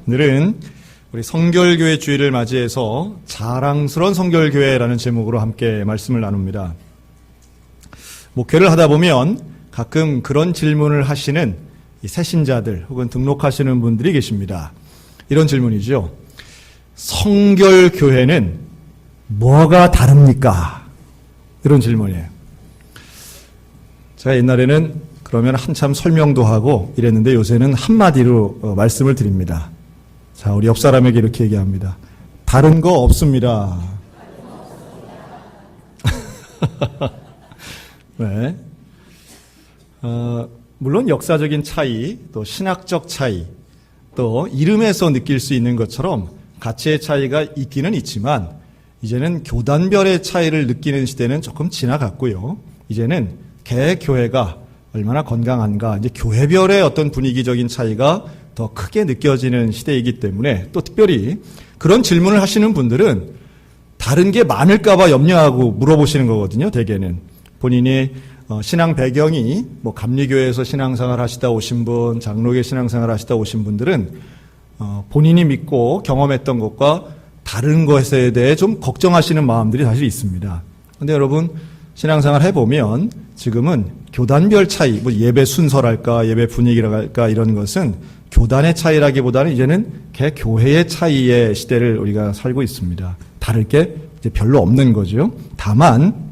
오늘은 우리 성결교회 주일을 맞이해서 자랑스러운 성결교회라는 제목으로 함께 말씀을 나눕니다. 목회를 하다 보면 가끔 그런 질문을 하시는 이 새신자들 혹은 등록하시는 분들이 계십니다. 이런 질문이죠. 성결교회는 뭐가 다릅니까? 이런 질문이에요. 제가 옛날에는 그러면 한참 설명도 하고 이랬는데 요새는 한마디로 말씀을 드립니다. 자, 우리 옆 사람에게 이렇게 얘기합니다. 다른 거 없습니다. 네. 물론 역사적인 차이, 또 신학적 차이, 또 이름에서 느낄 수 있는 것처럼 가치의 차이가 있기는 있지만 이제는 교단별의 차이를 느끼는 시대는 조금 지나갔고요. 이제는 개교회가 얼마나 건강한가, 이제 교회별의 어떤 분위기적인 차이가 더 크게 느껴지는 시대이기 때문에 또 특별히 그런 질문을 하시는 분들은 다른 게 많을까봐 염려하고 물어보시는 거거든요. 대개는 본인이 신앙 배경이 뭐 감리교회에서 신앙생활 하시다 오신 분, 장로교 신앙생활 하시다 오신 분들은 본인이 믿고 경험했던 것과 다른 것에 대해 좀 걱정하시는 마음들이 사실 있습니다. 그런데 여러분 신앙생활 해보면 지금은 교단별 차이, 뭐 예배 순서랄까 예배 분위기랄까 이런 것은 교단의 차이라기보다는 이제는 개교회의 차이의 시대를 우리가 살고 있습니다. 다를 게 이제 별로 없는 거죠. 다만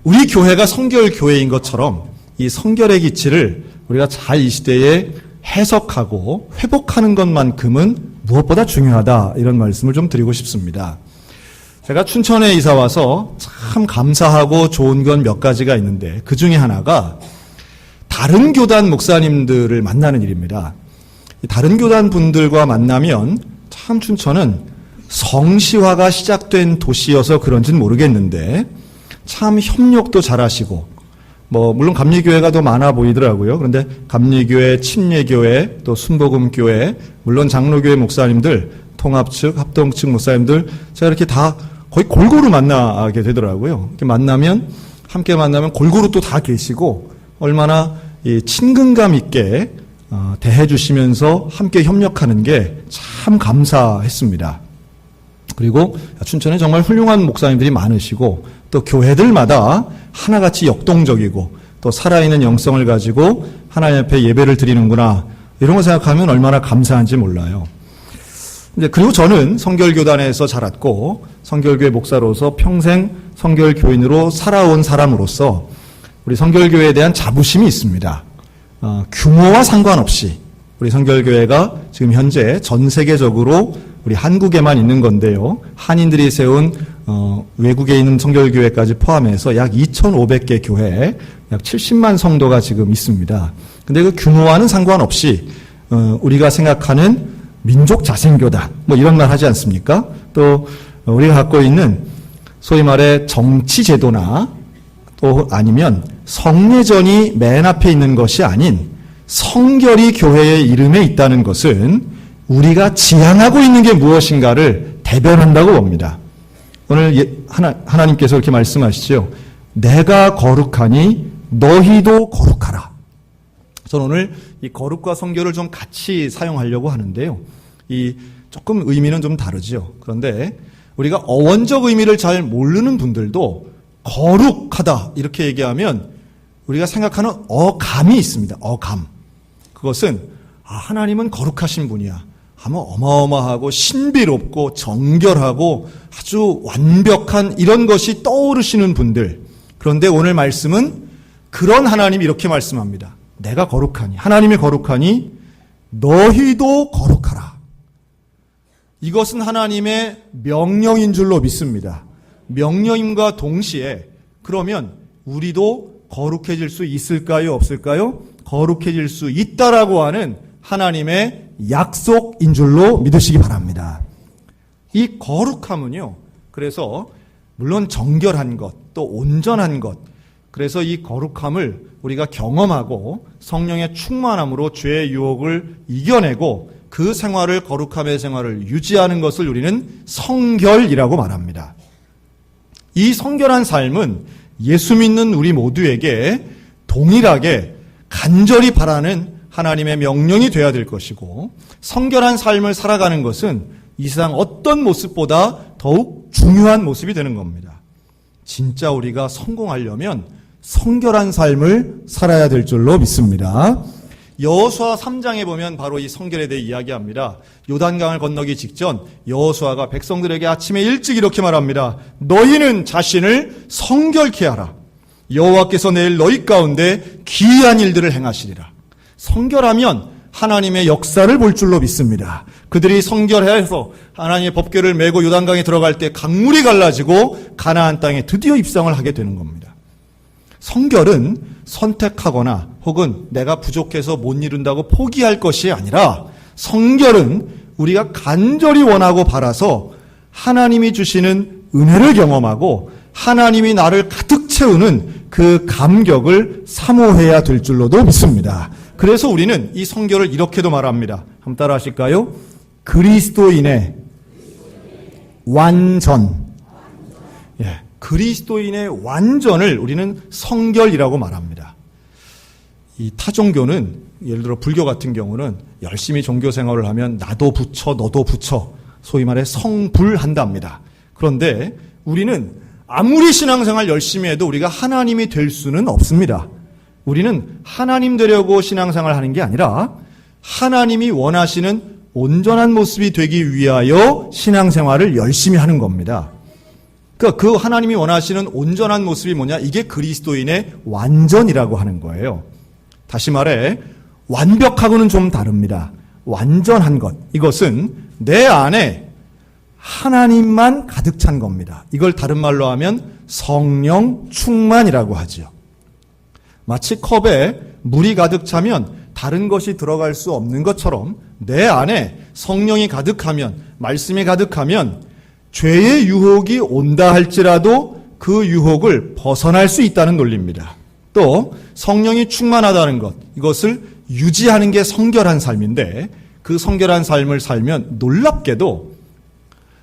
우리 교회가 성결교회인 것처럼 이 성결의 기치를 우리가 잘 이 시대에 해석하고 회복하는 것만큼은 무엇보다 중요하다, 이런 말씀을 좀 드리고 싶습니다. 제가 춘천에 이사 와서 참 감사하고 좋은 건 몇 가지가 있는데 그 중에 하나가 다른 교단 목사님들을 만나는 일입니다. 다른 교단 분들과 만나면 참 춘천은 성시화가 시작된 도시여서 그런지는 모르겠는데 참 협력도 잘하시고, 뭐 물론 감리교회가 더 많아 보이더라고요. 그런데 감리교회, 침례교회, 또 순복음교회, 물론 장로교회 목사님들, 통합 측, 합동 측 목사님들 제가 이렇게 다 거의 골고루 만나게 되더라고요. 이렇게 함께 만나면 골고루 또 다 계시고 얼마나 이 친근감 있게 대해 주시면서 함께 협력하는 게 참 감사했습니다. 그리고 춘천에 정말 훌륭한 목사님들이 많으시고 또 교회들마다 하나같이 역동적이고 또 살아있는 영성을 가지고 하나님 앞에 예배를 드리는구나, 이런 거 생각하면 얼마나 감사한지 몰라요. 그리고 저는 성결교단에서 자랐고 성결교회 목사로서 평생 성결교인으로 살아온 사람으로서 우리 성결교회에 대한 자부심이 있습니다. 규모와 상관없이 우리 성결교회가 지금 현재 전 세계적으로 우리 한국에만 있는 건데요. 한인들이 세운 외국에 있는 성결교회까지 포함해서 약 2,500개 교회, 약 70만 성도가 지금 있습니다. 근데 그 규모와는 상관없이 우리가 생각하는 민족 자생교단, 뭐 이런 말 하지 않습니까? 또 우리가 갖고 있는 소위 말해 정치제도나 또 아니면 성례전이 맨 앞에 있는 것이 아닌 성결이 교회의 이름에 있다는 것은 우리가 지향하고 있는 게 무엇인가를 대변한다고 봅니다. 오늘 하나님께서 이렇게 말씀하시죠. 내가 거룩하니 너희도 거룩하라. 저는 오늘 이 거룩과 성결을 좀 같이 사용하려고 하는데요. 이 조금 의미는 좀 다르죠. 그런데 우리가 어원적 의미를 잘 모르는 분들도 거룩하다 이렇게 얘기하면 우리가 생각하는 어감이 있습니다. 어감. 그것은 하나님은 거룩하신 분이야. 아마 어마어마하고 신비롭고 정결하고 아주 완벽한 이런 것이 떠오르시는 분들. 그런데 오늘 말씀은 그런 하나님이 이렇게 말씀합니다. 내가 거룩하니, 하나님이 거룩하니 너희도 거룩하라. 이것은 하나님의 명령인 줄로 믿습니다. 명령임과 동시에 그러면 우리도 거룩해질 수 있을까요? 없을까요? 거룩해질 수 있다라고 하는 하나님의 약속인 줄로 믿으시기 바랍니다. 이 거룩함은요, 그래서 물론 정결한 것, 또 온전한 것, 그래서 이 거룩함을 우리가 경험하고 성령의 충만함으로 죄의 유혹을 이겨내고 그 생활을, 거룩함의 생활을 유지하는 것을 우리는 성결이라고 말합니다. 이 성결한 삶은 예수 믿는 우리 모두에게 동일하게 간절히 바라는 하나님의 명령이 되어야 될 것이고, 성결한 삶을 살아가는 것은 이 세상 어떤 모습보다 더욱 중요한 모습이 되는 겁니다. 진짜 우리가 성공하려면 성결한 삶을 살아야 될 줄로 믿습니다. 여호수아 3장에 보면 바로 이 성결에 대해 이야기합니다. 요단강을 건너기 직전 여호수아가 백성들에게 아침에 일찍 이렇게 말합니다. 너희는 자신을 성결케 하라. 여호와께서 내일 너희 가운데 기이한 일들을 행하시리라. 성결하면 하나님의 역사를 볼 줄로 믿습니다. 그들이 성결해서 하나님의 법궤를 메고 요단강에 들어갈 때 강물이 갈라지고 가나안 땅에 드디어 입성을 하게 되는 겁니다. 성결은 선택하거나 혹은 내가 부족해서 못 이룬다고 포기할 것이 아니라, 성결은 우리가 간절히 원하고 바라서 하나님이 주시는 은혜를 경험하고 하나님이 나를 가득 채우는 그 감격을 사모해야 될 줄로도 믿습니다. 그래서 우리는 이 성결을 이렇게도 말합니다. 한번 따라 하실까요? 그리스도인의 완전. 예, 그리스도인의 완전을 우리는 성결이라고 말합니다. 이 타종교는, 예를 들어 불교 같은 경우는 열심히 종교 생활을 하면 나도 부처 너도 부처, 소위 말해 성불한답니다. 그런데 우리는 아무리 신앙생활 열심히 해도 우리가 하나님이 될 수는 없습니다. 우리는 하나님 되려고 신앙생활을 하는 게 아니라 하나님이 원하시는 온전한 모습이 되기 위하여 신앙생활을 열심히 하는 겁니다. 그러니까 그 하나님이 원하시는 온전한 모습이 뭐냐? 이게 그리스도인의 완전이라고 하는 거예요. 다시 말해 완벽하고는 좀 다릅니다. 완전한 것, 이것은 내 안에 하나님만 가득 찬 겁니다. 이걸 다른 말로 하면 성령 충만이라고 하죠. 마치 컵에 물이 가득 차면 다른 것이 들어갈 수 없는 것처럼 내 안에 성령이 가득하면, 말씀이 가득하면 죄의 유혹이 온다 할지라도 그 유혹을 벗어날 수 있다는 논리입니다. 또 성령이 충만하다는 것, 이것을 유지하는 게 성결한 삶인데, 그 성결한 삶을 살면 놀랍게도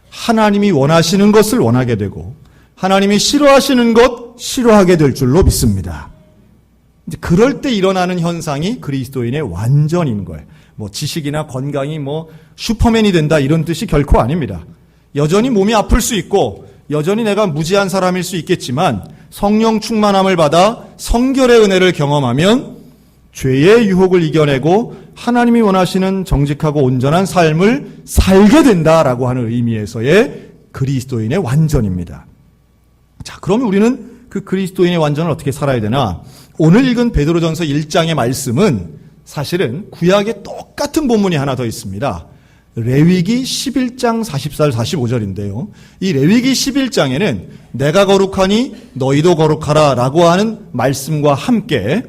하나님이 원하시는 것을 원하게 되고 하나님이 싫어하시는 것 싫어하게 될 줄로 믿습니다. 이제 그럴 때 일어나는 현상이 그리스도인의 완전인 거예요. 뭐 지식이나 건강이 뭐 슈퍼맨이 된다 이런 뜻이 결코 아닙니다. 여전히 몸이 아플 수 있고 여전히 내가 무지한 사람일 수 있겠지만 성령 충만함을 받아 성결의 은혜를 경험하면 죄의 유혹을 이겨내고 하나님이 원하시는 정직하고 온전한 삶을 살게 된다라고 하는 의미에서의 그리스도인의 완전입니다. 자, 그러면 우리는 그 그리스도인의 완전을 어떻게 살아야 되나? 오늘 읽은 베드로전서 1장의 말씀은 사실은 구약에 똑같은 본문이 하나 더 있습니다. 레위기 11장 44절 45절인데요. 이 레위기 11장에는 내가 거룩하니 너희도 거룩하라 라고 하는 말씀과 함께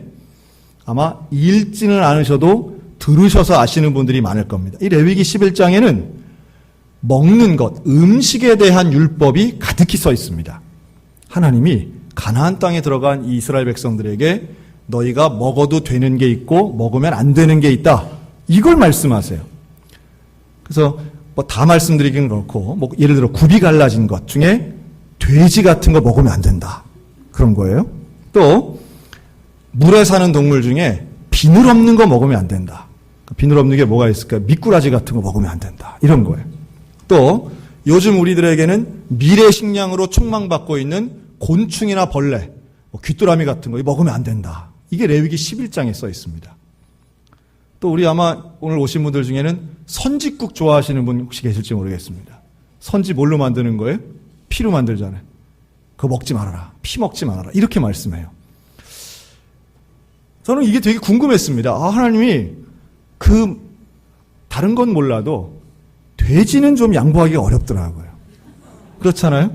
아마 읽지는 않으셔도 들으셔서 아시는 분들이 많을 겁니다. 이 레위기 11장에는 먹는 것, 음식에 대한 율법이 가득히 써 있습니다. 하나님이 가나안 땅에 들어간 이 이스라엘 백성들에게 너희가 먹어도 되는 게 있고 먹으면 안 되는 게 있다. 이걸 말씀하세요. 그래서 뭐 다 말씀드리긴 그렇고 뭐 예를 들어 굽이 갈라진 것 중에 돼지 같은 거 먹으면 안 된다. 그런 거예요. 또 물에 사는 동물 중에 비늘 없는 거 먹으면 안 된다. 비늘 없는 게 뭐가 있을까? 미꾸라지 같은 거 먹으면 안 된다. 이런 거예요. 또 요즘 우리들에게는 미래 식량으로 촉망받고 있는 곤충이나 벌레, 귀뚜라미 같은 거 먹으면 안 된다. 이게 레위기 11장에 써 있습니다. 또 우리 아마 오늘 오신 분들 중에는 선지국 좋아하시는 분 혹시 계실지 모르겠습니다. 선지 뭘로 만드는 거예요? 피로 만들잖아요. 그거 먹지 말아라. 피 먹지 말아라. 이렇게 말씀해요. 저는 이게 되게 궁금했습니다. 하나님이 다른 건 몰라도 돼지는 좀 양보하기가 어렵더라고요. 그렇잖아요?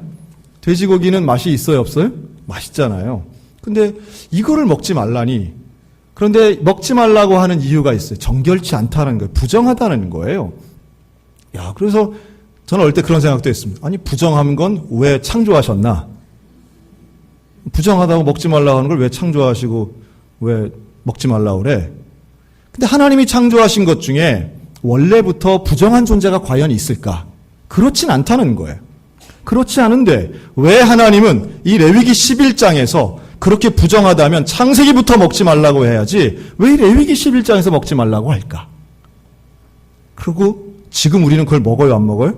돼지고기는 맛이 있어요, 없어요? 맛있잖아요. 근데 이거를 먹지 말라니. 그런데 먹지 말라고 하는 이유가 있어요. 정결치 않다는 거예요. 부정하다는 거예요. 야, 그래서 저는 어릴 때 그런 생각도 했습니다. 아니, 부정한 건 왜 창조하셨나? 부정하다고 먹지 말라고 하는 걸 왜 창조하시고 왜 먹지 말라고 그래? 근데 하나님이 창조하신 것 중에 원래부터 부정한 존재가 과연 있을까? 그렇진 않다는 거예요. 그렇지 않은데 왜 하나님은 이 레위기 11장에서 그렇게 부정하다면 창세기부터 먹지 말라고 해야지 왜 레위기 11장에서 먹지 말라고 할까? 그리고 지금 우리는 그걸 먹어요, 안 먹어요?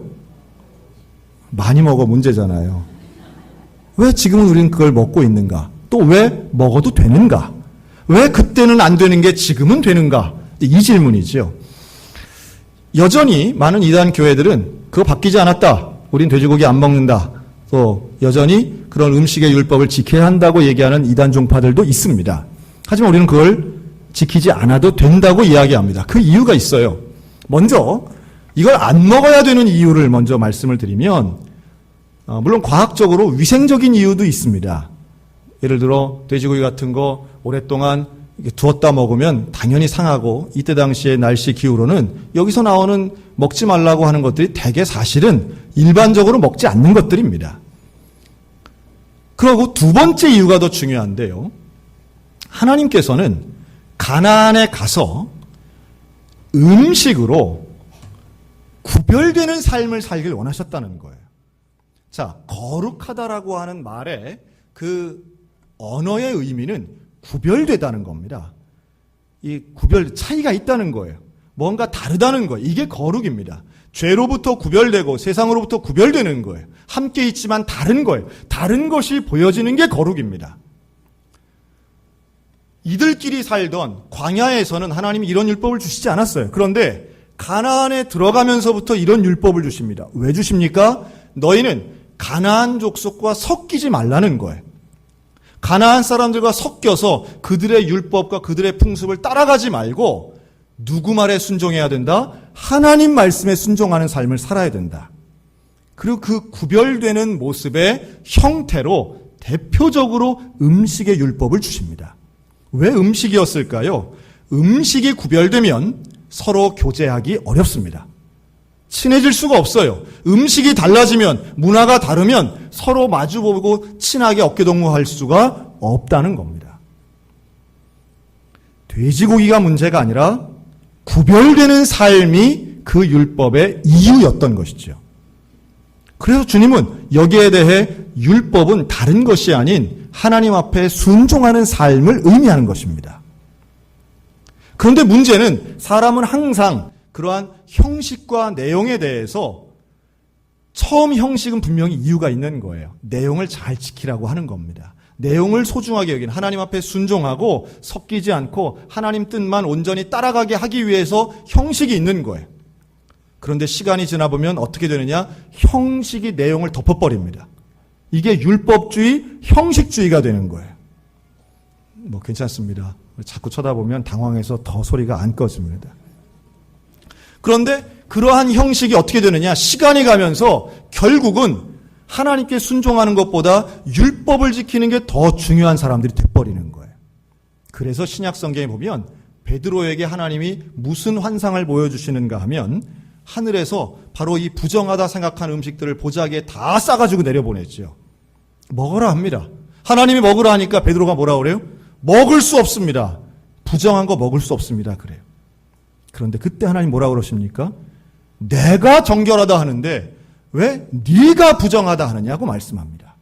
많이 먹어 문제잖아요. 왜 지금은 우리는 그걸 먹고 있는가? 또 왜 먹어도 되는가? 왜 그때는 안 되는 게 지금은 되는가? 이 질문이지요. 여전히 많은 이단 교회들은 그거 바뀌지 않았다. 우린 돼지고기 안 먹는다. 또 여전히 그런 음식의 율법을 지켜야 한다고 얘기하는 이단 종파들도 있습니다. 하지만 우리는 그걸 지키지 않아도 된다고 이야기합니다. 그 이유가 있어요. 먼저 이걸 안 먹어야 되는 이유를 먼저 말씀을 드리면 물론 과학적으로 위생적인 이유도 있습니다. 예를 들어 돼지고기 같은 거 오랫동안 두었다 먹으면 당연히 상하고 이때 당시의 날씨 기후로는 여기서 나오는 먹지 말라고 하는 것들이 대개 사실은 일반적으로 먹지 않는 것들입니다. 그리고 두 번째 이유가 더 중요한데요. 하나님께서는 가나안에 가서 음식으로 구별되는 삶을 살길 원하셨다는 거예요. 자, 거룩하다라고 하는 말의 그 언어의 의미는 구별되다는 겁니다. 이 차이가 있다는 거예요. 뭔가 다르다는 거예요. 이게 거룩입니다. 죄로부터 구별되고 세상으로부터 구별되는 거예요. 함께 있지만 다른 거예요. 다른 것이 보여지는 게 거룩입니다. 이들끼리 살던 광야에서는 하나님이 이런 율법을 주시지 않았어요. 그런데 가나안에 들어가면서부터 이런 율법을 주십니다. 왜 주십니까? 너희는 가나안 족속과 섞이지 말라는 거예요. 가나안 사람들과 섞여서 그들의 율법과 그들의 풍습을 따라가지 말고 누구 말에 순종해야 된다? 하나님 말씀에 순종하는 삶을 살아야 된다. 그리고 그 구별되는 모습의 형태로 대표적으로 음식의 율법을 주십니다. 왜 음식이었을까요? 음식이 구별되면 서로 교제하기 어렵습니다. 친해질 수가 없어요. 음식이 달라지면, 문화가 다르면 서로 마주보고 친하게 어깨동무할 수가 없다는 겁니다. 돼지고기가 문제가 아니라 구별되는 삶이 그 율법의 이유였던 것이죠. 그래서 주님은 여기에 대해 율법은 다른 것이 아닌 하나님 앞에 순종하는 삶을 의미하는 것입니다. 그런데 문제는 사람은 항상 그러한 형식과 내용에 대해서 처음 형식은 분명히 이유가 있는 거예요. 내용을 잘 지키라고 하는 겁니다. 내용을 소중하게 여기는 하나님 앞에 순종하고 섞이지 않고 하나님 뜻만 온전히 따라가게 하기 위해서 형식이 있는 거예요. 그런데 시간이 지나보면 어떻게 되느냐? 형식이 내용을 덮어버립니다. 이게 율법주의, 형식주의가 되는 거예요. 뭐 괜찮습니다. 자꾸 쳐다보면 당황해서 더 소리가 안 꺼집니다. 그런데 그러한 형식이 어떻게 되느냐? 시간이 가면서 결국은 하나님께 순종하는 것보다 율법을 지키는 게 더 중요한 사람들이 돼버리는 거예요. 그래서 신약 성경에 보면 베드로에게 하나님이 무슨 환상을 보여주시는가 하면 하늘에서 바로 이 부정하다 생각하는 음식들을 보자기에 다 싸가지고 내려보냈죠. 먹으라 합니다. 하나님이 먹으라 하니까 베드로가 뭐라 그래요? 먹을 수 없습니다. 부정한 거 먹을 수 없습니다. 그래요. 그런데 그때 하나님 뭐라 그러십니까? 내가 정결하다 하는데 왜 네가 부정하다 하느냐고 말씀합니다.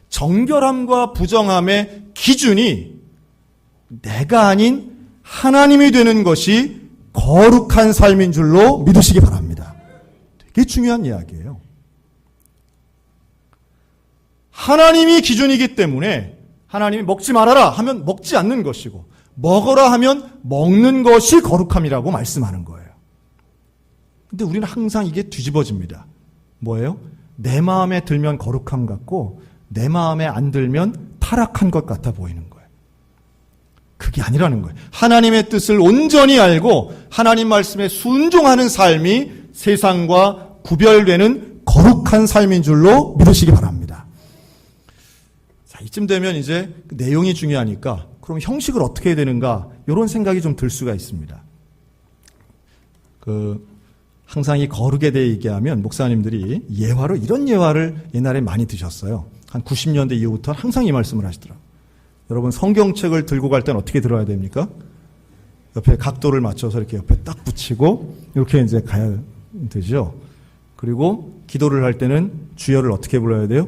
정결함과 부정함의 기준이 내가 아닌 하나님이 되는 것이 거룩한 삶인 줄로 믿으시기 바랍니다. 되게 중요한 이야기예요. 하나님이 기준이기 때문에 하나님이 먹지 말아라 하면 먹지 않는 것이고 먹어라 하면 먹는 것이 거룩함이라고 말씀하는 거예요. 근데 우리는 항상 이게 뒤집어집니다. 뭐예요? 내 마음에 들면 거룩함 같고 내 마음에 안 들면 타락한 것 같아 보이는 거예요. 그게 아니라는 거예요. 하나님의 뜻을 온전히 알고 하나님 말씀에 순종하는 삶이 세상과 구별되는 거룩한 삶인 줄로 믿으시기 바랍니다. 자, 이쯤 되면 이제 내용이 중요하니까 그럼 형식을 어떻게 해야 되는가 이런 생각이 좀 들 수가 있습니다. 항상 이 거룩에 대해 얘기하면 목사님들이 예화로 이런 예화를 옛날에 많이 드셨어요. 한 90년대 이후부터 항상 이 말씀을 하시더라고요. 여러분 성경책을 들고 갈 때는 어떻게 들어야 됩니까? 옆에 각도를 맞춰서 이렇게 옆에 딱 붙이고 이렇게 이제 가야 되죠. 그리고 기도를 할 때는 주여를 어떻게 불러야 돼요?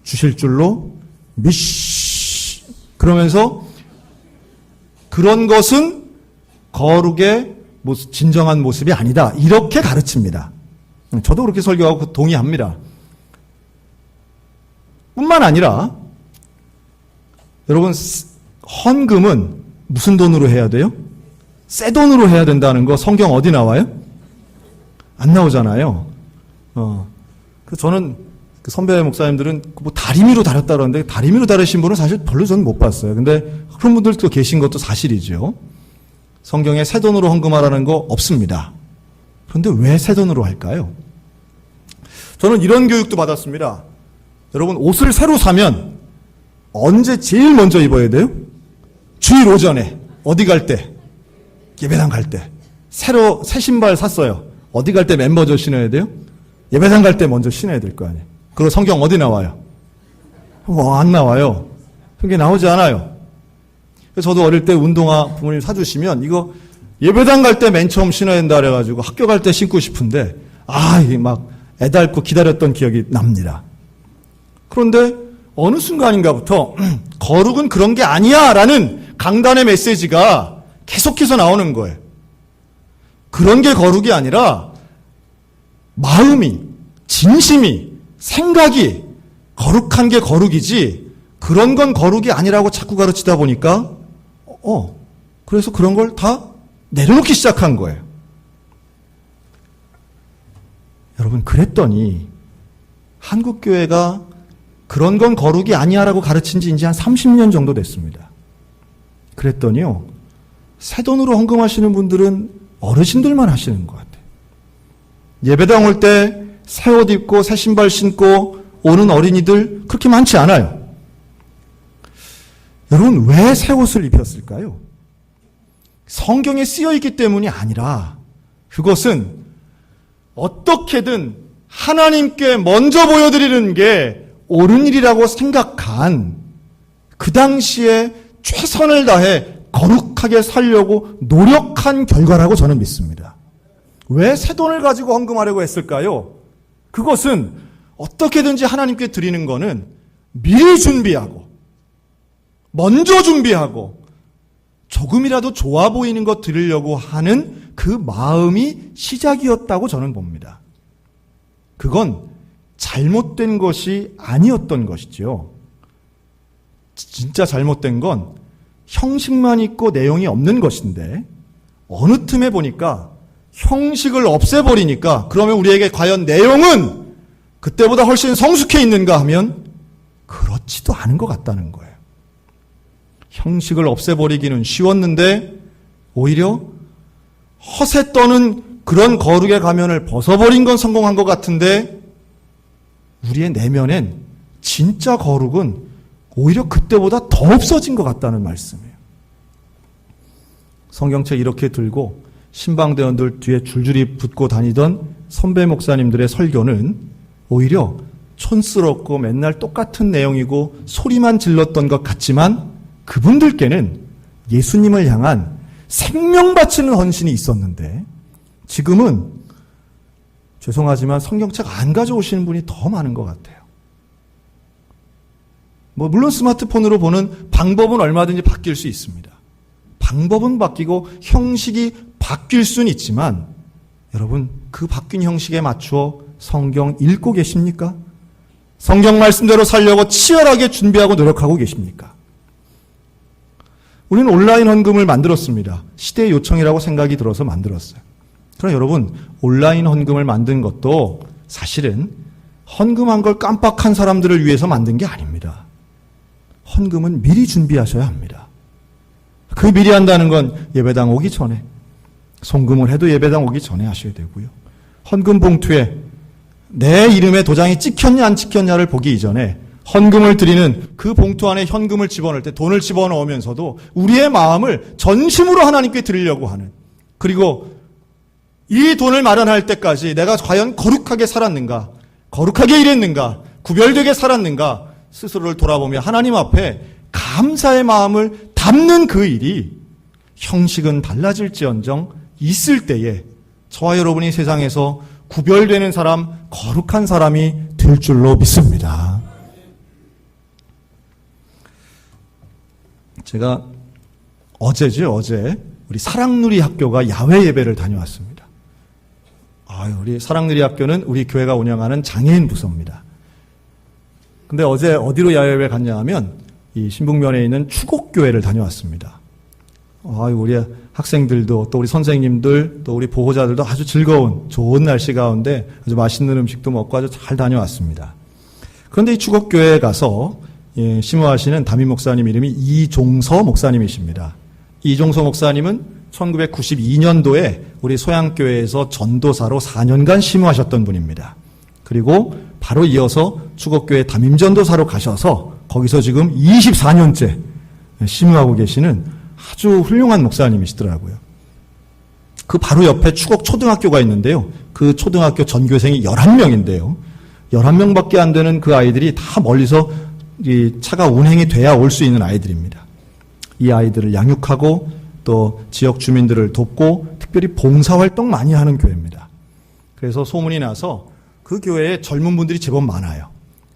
주실 줄로 미시. 그러면서 그런 것은 거룩의 모습, 진정한 모습이 아니다. 이렇게 가르칩니다. 저도 그렇게 설교하고 동의합니다. 뿐만 아니라 여러분, 헌금은 무슨 돈으로 해야 돼요? 새 돈으로 해야 된다는 거 성경 어디 나와요? 안 나오잖아요. 저는 그 선배 목사님들은 뭐 다리미로 다렸다 그러는데 다리미로 다르신 분은 사실 별로 저는 못 봤어요. 근데 그런 분들도 계신 것도 사실이죠. 성경에 새 돈으로 헌금하라는 거 없습니다. 그런데 왜 새 돈으로 할까요? 저는 이런 교육도 받았습니다. 여러분, 옷을 새로 사면 언제 제일 먼저 입어야 돼요? 주일 오전에. 어디 갈 때? 예배당 갈 때. 새로 새 신발 샀어요. 어디 갈 때 맨 먼저 신어야 돼요? 예배당 갈 때 먼저 신어야 될 거 아니에요. 그리고 성경 어디 나와요? 안 나와요. 그게 나오지 않아요. 그래서 저도 어릴 때 운동화 부모님 사주시면 이거 예배당 갈 때 맨 처음 신어야 된다 그래가지고 학교 갈 때 신고 싶은데 이게 막 애달고 기다렸던 기억이 납니다. 그런데 어느 순간인가부터 거룩은 그런 게 아니야 라는 강단의 메시지가 계속해서 나오는 거예요. 그런 게 거룩이 아니라 마음이, 진심이, 생각이 거룩한 게 거룩이지 그런 건 거룩이 아니라고 자꾸 가르치다 보니까 그래서 그런 걸 다 내려놓기 시작한 거예요. 여러분, 그랬더니 한국교회가 그런 건 거룩이 아니야라고 가르친 지 이제 한 30년 정도 됐습니다. 그랬더니요, 새 돈으로 헌금하시는 분들은 어르신들만 하시는 것 같아요. 예배당 올 때 새 옷 입고 새 신발 신고 오는 어린이들 그렇게 많지 않아요. 여러분, 왜 새 옷을 입혔을까요? 성경에 쓰여 있기 때문이 아니라 그것은 어떻게든 하나님께 먼저 보여드리는 게 옳은 일이라고 생각한 그 당시에 최선을 다해 거룩하게 살려고 노력한 결과라고 저는 믿습니다. 왜 새 돈을 가지고 헌금하려고 했을까요? 그것은 어떻게든지 하나님께 드리는 거는 미리 준비하고 먼저 준비하고 조금이라도 좋아 보이는 것 드리려고 하는 그 마음이 시작이었다고 저는 봅니다. 그건 잘못된 것이 아니었던 것이죠. 진짜 잘못된 건 형식만 있고 내용이 없는 것인데 어느 틈에 보니까 형식을 없애버리니까 그러면 우리에게 과연 내용은 그때보다 훨씬 성숙해 있는가 하면 그렇지도 않은 것 같다는 거예요. 형식을 없애버리기는 쉬웠는데 오히려 허세 떠는 그런 거룩의 가면을 벗어버린 건 성공한 것 같은데 우리의 내면엔 진짜 거룩은 오히려 그때보다 더 없어진 것 같다는 말씀이에요. 성경책 이렇게 들고 신방대원들 뒤에 줄줄이 붙고 다니던 선배 목사님들의 설교는 오히려 촌스럽고 맨날 똑같은 내용이고 소리만 질렀던 것 같지만 그분들께는 예수님을 향한 생명 바치는 헌신이 있었는데 지금은 죄송하지만 성경책 안 가져오시는 분이 더 많은 것 같아요. 물론 스마트폰으로 보는 방법은 얼마든지 바뀔 수 있습니다. 방법은 바뀌고 형식이 바뀔 수는 있지만 여러분, 그 바뀐 형식에 맞추어 성경 읽고 계십니까? 성경 말씀대로 살려고 치열하게 준비하고 노력하고 계십니까? 우리는 온라인 헌금을 만들었습니다. 시대의 요청이라고 생각이 들어서 만들었어요. 그러나 여러분, 온라인 헌금을 만든 것도 사실은 헌금한 걸 깜빡한 사람들을 위해서 만든 게 아닙니다. 헌금은 미리 준비하셔야 합니다. 그 미리 한다는 건 예배당 오기 전에, 송금을 해도 예배당 오기 전에 하셔야 되고요. 헌금 봉투에 내 이름에 도장이 찍혔냐 안 찍혔냐를 보기 이전에 헌금을 드리는 그 봉투 안에 현금을 집어넣을 때 돈을 집어넣으면서도 우리의 마음을 전심으로 하나님께 드리려고 하는, 그리고 이 돈을 마련할 때까지 내가 과연 거룩하게 살았는가, 거룩하게 일했는가, 구별되게 살았는가 스스로를 돌아보며 하나님 앞에 감사의 마음을 담는 그 일이 형식은 달라질지언정 있을 때에 저와 여러분이 세상에서 구별되는 사람, 거룩한 사람이 될 줄로 믿습니다. 제가 어제 우리 사랑누리 학교가 야외 예배를 다녀왔습니다. 우리 사랑누리 학교는 우리 교회가 운영하는 장애인 부서입니다. 근데 어제 어디로 야외 예배 갔냐 하면 이 신북면에 있는 추곡교회를 다녀왔습니다. 우리 학생들도 또 우리 선생님들 또 우리 보호자들도 아주 즐거운 좋은 날씨 가운데 아주 맛있는 음식도 먹고 아주 잘 다녀왔습니다. 그런데 이 추곡교회에 가서 심호하시는 담임 목사님 이름이 이종서 목사님이십니다. 이종서 목사님은 1992년도에 우리 소양교회에서 전도사로 4년간 심호하셨던 분입니다. 그리고 바로 이어서 추곡교회 담임전도사로 가셔서 거기서 지금 24년째 심호하고 계시는 아주 훌륭한 목사님이시더라고요. 그 바로 옆에 추곡 초등학교가 있는데요. 그 초등학교 전교생이 11명인데요. 11명밖에 안 되는 그 아이들이 다 멀리서 이 차가 운행이 돼야 올 수 있는 아이들입니다. 이 아이들을 양육하고 또 지역 주민들을 돕고 특별히 봉사활동 많이 하는 교회입니다. 그래서 소문이 나서 그 교회에 젊은 분들이 제법 많아요.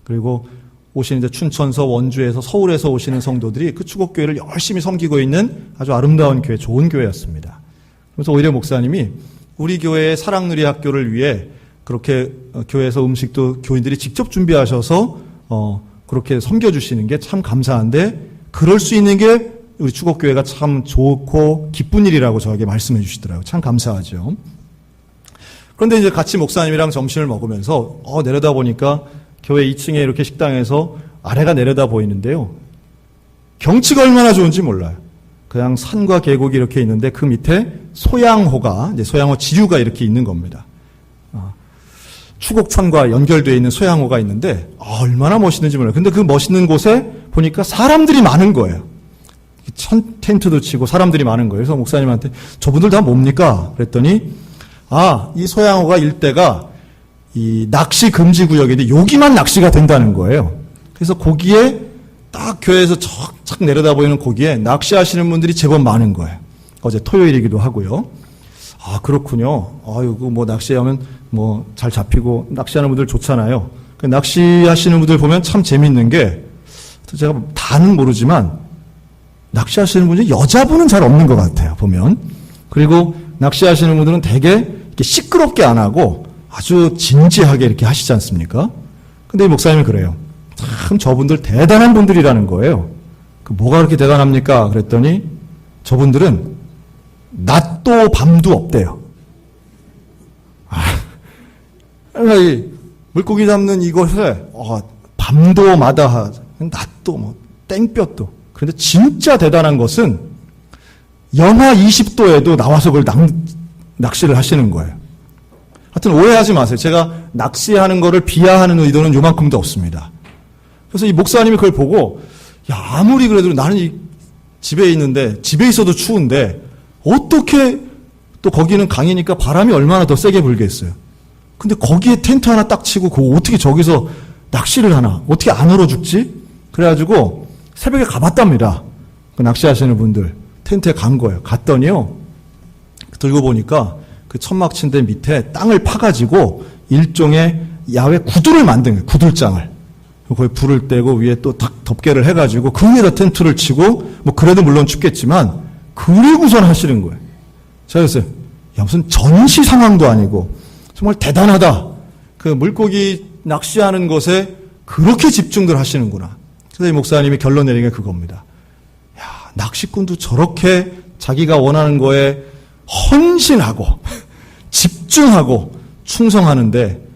그리고 오시는 춘천서, 원주에서, 서울에서 오시는 성도들이 그 추곡교회를 열심히 섬기고 있는 아주 아름다운 교회, 좋은 교회였습니다. 그래서 오히려 목사님이 우리 교회의 사랑누리 학교를 위해 그렇게 교회에서 음식도 교인들이 직접 준비하셔서 그렇게 섬겨주시는 게 참 감사한데 그럴 수 있는 게 우리 추곡교회가 참 좋고 기쁜 일이라고 저에게 말씀해 주시더라고요. 참 감사하죠. 그런데 이제 같이 목사님이랑 점심을 먹으면서 내려다 보니까 교회 2층에 이렇게 식당에서 아래가 내려다 보이는데요. 경치가 얼마나 좋은지 몰라요. 그냥 산과 계곡이 이렇게 있는데 그 밑에 소양호가, 이제 소양호 지류가 이렇게 있는 겁니다. 추곡천과 연결되어 있는 소양호가 있는데 얼마나 멋있는지 몰라요. 근데 그 멋있는 곳에 보니까 사람들이 많은 거예요. 텐트도 치고 사람들이 많은 거예요. 그래서 목사님한테 저분들 다 뭡니까? 그랬더니 이 소양호가 일대가 이 낚시 금지 구역인데 여기만 낚시가 된다는 거예요. 그래서 거기에 딱 교회에서 착 내려다 보이는 거기에 낚시하시는 분들이 제법 많은 거예요. 어제 토요일이기도 하고요. 그렇군요. 이거 뭐 낚시하면 뭐 잘 잡히고 낚시하는 분들 좋잖아요. 낚시하시는 분들 보면 참 재밌는 게 제가 다는 모르지만 낚시하시는 분이 여자분은 잘 없는 것 같아요. 보면. 그리고 낚시하시는 분들은 되게 이렇게 시끄럽게 안 하고 아주 진지하게 이렇게 하시지 않습니까? 근데 이 목사님이 그래요. 참 저분들 대단한 분들이라는 거예요. 뭐가 그렇게 대단합니까? 그랬더니 저분들은 낮도 밤도 없대요. 이 물고기 잡는 이것에 밤도 마다하고 낮도 뭐 땡볕도. 그런데 진짜 대단한 것은 영하 20도에도 나와서 그걸 낚시를 하시는 거예요. 하여튼 오해하지 마세요. 제가 낚시하는 거를 비하하는 의도는 요만큼도 없습니다. 그래서 이 목사님이 그걸 보고 아무리 그래도 나는 집에 있는데 집에 있어도 추운데 어떻게 또 거기는 강이니까 바람이 얼마나 더 세게 불겠어요. 근데 거기에 텐트 하나 딱 치고 그거 어떻게 저기서 낚시를 하나 어떻게 안 얼어 죽지? 그래가지고 새벽에 가봤답니다. 그 낚시하시는 분들 텐트에 간 거예요. 갔더니요 들고 보니까 그 천막 침대 밑에 땅을 파가지고 일종의 야외 구두를 만든 거예요. 구들장을. 거기 불을 떼고 위에 또 탁 덮개를 해가지고 그 위에다 텐트를 치고 뭐 그래도 물론 춥겠지만 그리고선 하시는 거예요. 제가 그랬어요. 무슨 전시 상황도 아니고 정말 대단하다. 그 물고기 낚시하는 것에 그렇게 집중들 하시는구나. 그래서 이 목사님이 결론 내린 게 그겁니다. 낚시꾼도 저렇게 자기가 원하는 거에 헌신하고 집중하고 충성하는데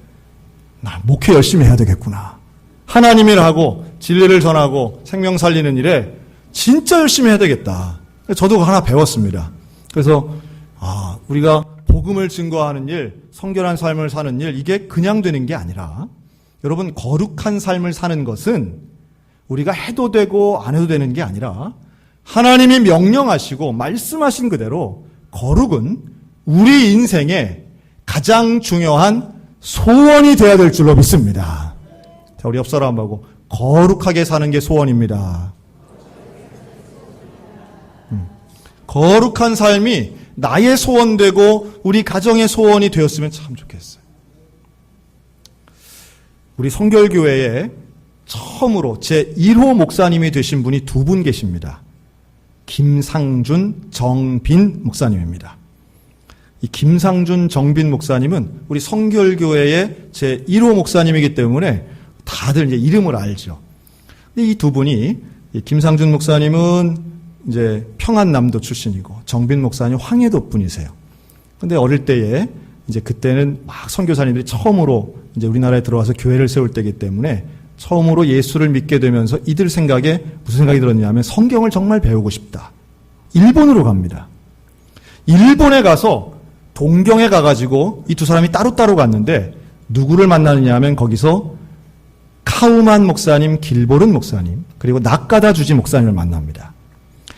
나 목회 열심히 해야 되겠구나. 하나님 일하고 진리를 전하고 생명 살리는 일에 진짜 열심히 해야 되겠다. 저도 하나 배웠습니다. 그래서 우리가 복음을 증거하는 일, 성결한 삶을 사는 일, 이게 그냥 되는 게 아니라 여러분 거룩한 삶을 사는 것은 우리가 해도 되고 안 해도 되는 게 아니라 하나님이 명령하시고 말씀하신 그대로 거룩은 우리 인생의 가장 중요한 소원이 되어야 될 줄로 믿습니다. 자, 우리 옆 사람하고 거룩하게 사는 게 소원입니다. 거룩한 삶이 나의 소원되고 우리 가정의 소원이 되었으면 참 좋겠어요. 우리 성결교회에 처음으로 제1호 목사님이 되신 분이 두 분 계십니다. 김상준, 정빈 목사님입니다. 이 김상준, 정빈 목사님은 우리 성결교회의 제1호 목사님이기 때문에 다들 이제 이름을 알죠. 근데 이 두 분이, 이 김상준 목사님은 이제 평안남도 출신이고, 정빈 목사님 황해도 분이세요. 근데 어릴 때에 이제 그때는 막 선교사님들이 처음으로 이제 우리나라에 들어와서 교회를 세울 때이기 때문에 처음으로 예수를 믿게 되면서 이들 생각에 무슨 생각이 들었냐면 성경을 정말 배우고 싶다. 일본으로 갑니다. 일본에 가서 동경에 가가지고 이 두 사람이 따로따로 갔는데 누구를 만나느냐 하면 거기서 카우만 목사님, 길보른 목사님, 그리고 나카다 주지 목사님을 만납니다.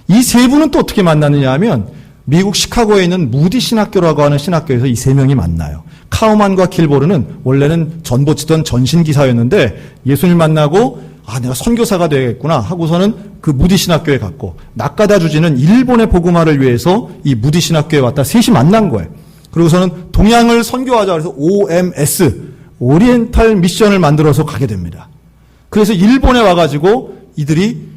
이 세 분은 또 어떻게 만나느냐 하면 미국 시카고에 있는 무디 신학교라고 하는 신학교에서 이 세 명이 만나요. 카우만과 길보르는 원래는 전보치던 전신기사였는데 예수님 만나고 내가 선교사가 되겠구나 하고서는 그 무디 신학교에 갔고, 나카다 주지는 일본의 복음화를 위해서 이 무디 신학교에 왔다 셋이 만난 거예요. 그리고서는 동양을 선교하자 그래서 OMS, 오리엔탈 미션을 만들어서 가게 됩니다. 그래서 일본에 와가지고 이들이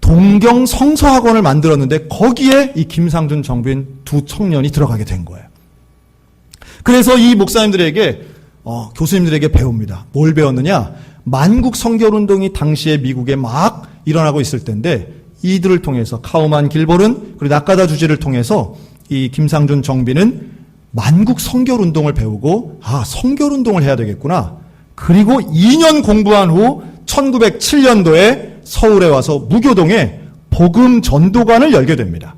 동경 성서학원을 만들었는데 거기에 이 김상준, 정빈 두 청년이 들어가게 된 거예요. 그래서 이 목사님들에게 교수님들에게 배웁니다. 뭘 배웠느냐? 만국 선결운동이 당시에 미국에 막 일어나고 있을 때인데 이들을 통해서 카우만, 길보른 그리고 나카다 주지를 통해서 이 김상준, 정빈은 만국 선결운동을 배우고 선결운동을 해야 되겠구나. 그리고 2년 공부한 후 1907년도에 서울에 와서 무교동에 복음전도관을 열게 됩니다.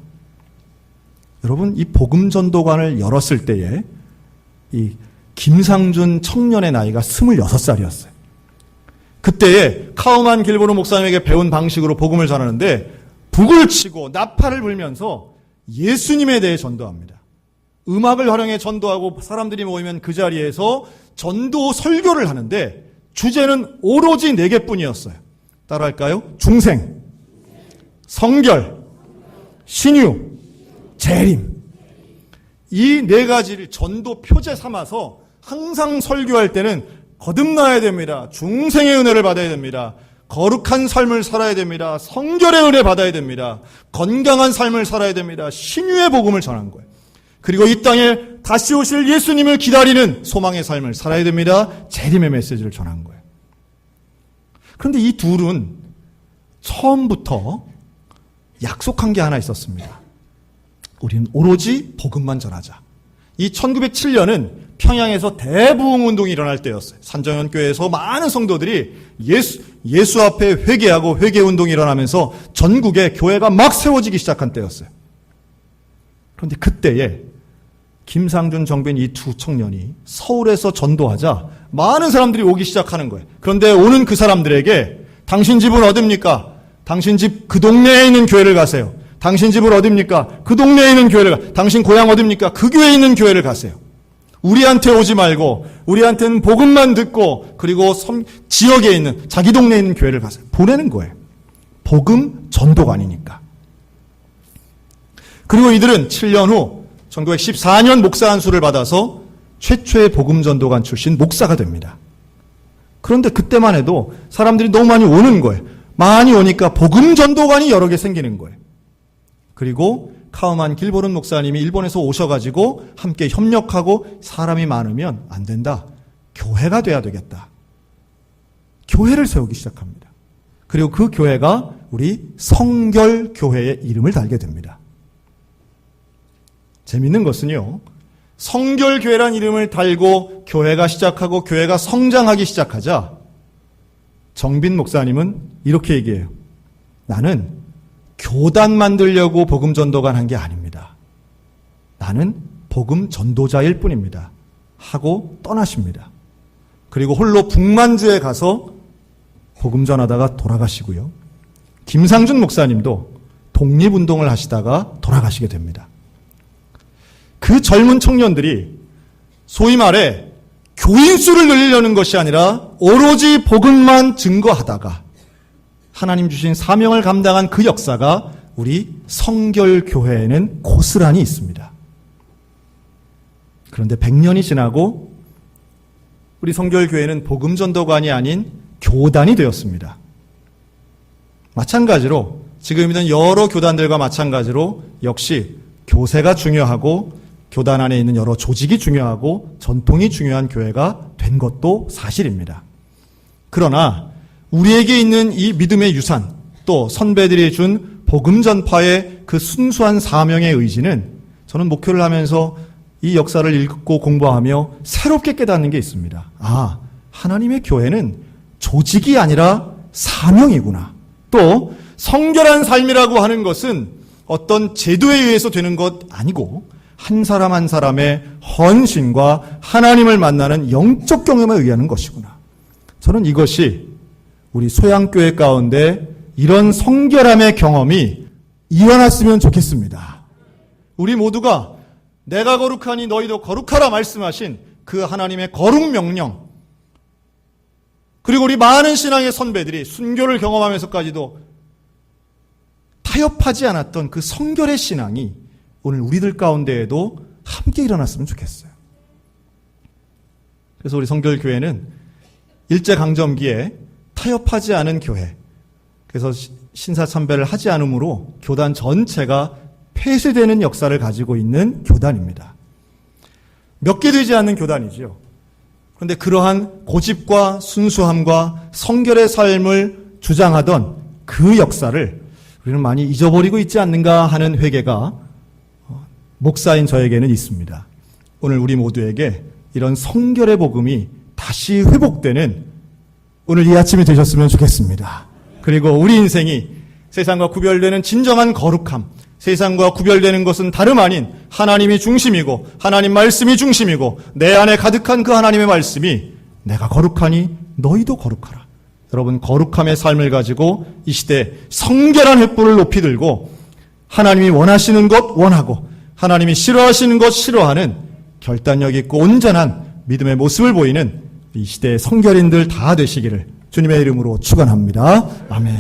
여러분, 이 복음전도관을 열었을 때에 이 김상준 청년의 나이가 26살이었어요. 그때에 카우만, 길보르 목사님에게 배운 방식으로 복음을 전하는데 북을 치고 나팔을 불면서 예수님에 대해 전도합니다. 음악을 활용해 전도하고 사람들이 모이면 그 자리에서 전도 설교를 하는데 주제는 오로지 4개뿐이었어요. 따라할까요? 중생, 성결, 신유, 재림. 이 4가지를 전도 표제 삼아서 항상 설교할 때는 거듭나야 됩니다. 중생의 은혜를 받아야 됩니다. 거룩한 삶을 살아야 됩니다. 성결의 은혜 받아야 됩니다. 건강한 삶을 살아야 됩니다. 신유의 복음을 전한 거예요. 그리고 이 땅에 다시 오실 예수님을 기다리는 소망의 삶을 살아야 됩니다. 재림의 메시지를 전한 거예요. 그런데 이 둘은 처음부터 약속한 게 하나 있었습니다. 우리는 오로지 복음만 전하자. 이 1907년은 평양에서 대부흥운동이 일어날 때였어요. 산정연교회에서 많은 성도들이 예수 앞에 회개하고 회개운동이 일어나면서 전국에 교회가 막 세워지기 시작한 때였어요. 그런데 그때에 김상준, 정빈 이 두 청년이 서울에서 전도하자 많은 사람들이 오기 시작하는 거예요. 그런데 오는 그 사람들에게 당신 집은 어딥니까? 당신 집 그 동네에 있는 교회를 가세요. 당신 집은 어딥니까? 그 동네에 있는 교회를 가세요. 당신 고향 어딥니까? 그 교회에 있는 교회를 가세요. 우리한테 오지 말고 우리한테는 복음만 듣고 그리고 지역에 있는 자기 동네에 있는 교회를 가세요. 보내는 거예요. 복음 전도관이니까. 그리고 이들은 7년 후 1914년 목사 안수를 받아서 최초의 복음 전도관 출신 목사가 됩니다. 그런데 그때만 해도 사람들이 너무 많이 오는 거예요. 많이 오니까 복음 전도관이 여러 개 생기는 거예요. 그리고 카우만, 길보른 목사님이 일본에서 오셔가지고 함께 협력하고 사람이 많으면 안 된다. 교회가 돼야 되겠다. 교회를 세우기 시작합니다. 그리고 그 교회가 우리 성결교회의 이름을 달게 됩니다. 재밌는 것은요, 성결교회란 이름을 달고 교회가 시작하고 교회가 성장하기 시작하자 정빈 목사님은 이렇게 얘기해요. 나는 교단 만들려고 복음 전도관 한 게 아닙니다. 나는 복음 전도자일 뿐입니다. 하고 떠나십니다. 그리고 홀로 북만주에 가서 복음 전하다가 돌아가시고요. 김상준 목사님도 독립운동을 하시다가 돌아가시게 됩니다. 그 젊은 청년들이 소위 말해 교인수를 늘리려는 것이 아니라 오로지 복음만 증거하다가 하나님 주신 사명을 감당한 그 역사가 우리 성결교회에는 고스란히 있습니다. 그런데 100년이 지나고 우리 성결교회는 복음전도관이 아닌 교단이 되었습니다. 마찬가지로 지금 있는 여러 교단들과 마찬가지로 역시 교세가 중요하고 교단 안에 있는 여러 조직이 중요하고 전통이 중요한 교회가 된 것도 사실입니다. 그러나 우리에게 있는 이 믿음의 유산, 또 선배들이 준 복음 전파의 그 순수한 사명의 의지는 저는 목회를 하면서 이 역사를 읽고 공부하며 새롭게 깨닫는 게 있습니다. 아, 하나님의 교회는 조직이 아니라 사명이구나. 또 성결한 삶이라고 하는 것은 어떤 제도에 의해서 되는 것 아니고 한 사람 한 사람의 헌신과 하나님을 만나는 영적 경험에 의하는 것이구나. 저는 이것이 우리 소양교회 가운데 이런 성결함의 경험이 일어났으면 좋겠습니다. 우리 모두가 내가 거룩하니 너희도 거룩하라 말씀하신 그 하나님의 거룩 명령, 그리고 우리 많은 신앙의 선배들이 순교를 경험하면서까지도 타협하지 않았던 그 성결의 신앙이 오늘 우리들 가운데에도 함께 일어났으면 좋겠어요. 그래서 우리 성결교회는 일제강점기에 타협하지 않은 교회, 그래서 신사참배를 하지 않으므로 교단 전체가 폐쇄되는 역사를 가지고 있는 교단입니다. 몇 개 되지 않는 교단이죠. 그런데 그러한 고집과 순수함과 성결의 삶을 주장하던 그 역사를 우리는 많이 잊어버리고 있지 않는가 하는 회개가 목사인 저에게는 있습니다. 오늘 우리 모두에게 이런 성결의 복음이 다시 회복되는 오늘 이 아침이 되셨으면 좋겠습니다. 그리고 우리 인생이 세상과 구별되는 진정한 거룩함, 세상과 구별되는 것은 다름 아닌 하나님이 중심이고 하나님 말씀이 중심이고 내 안에 가득한 그 하나님의 말씀이 내가 거룩하니 너희도 거룩하라. 여러분, 거룩함의 삶을 가지고 이 시대에 성결한 횃불을 높이 들고 하나님이 원하시는 것 원하고 하나님이 싫어하시는 것 싫어하는 결단력 있고 온전한 믿음의 모습을 보이는 이 시대의 성결인들 다 되시기를 주님의 이름으로 축원합니다. 아멘.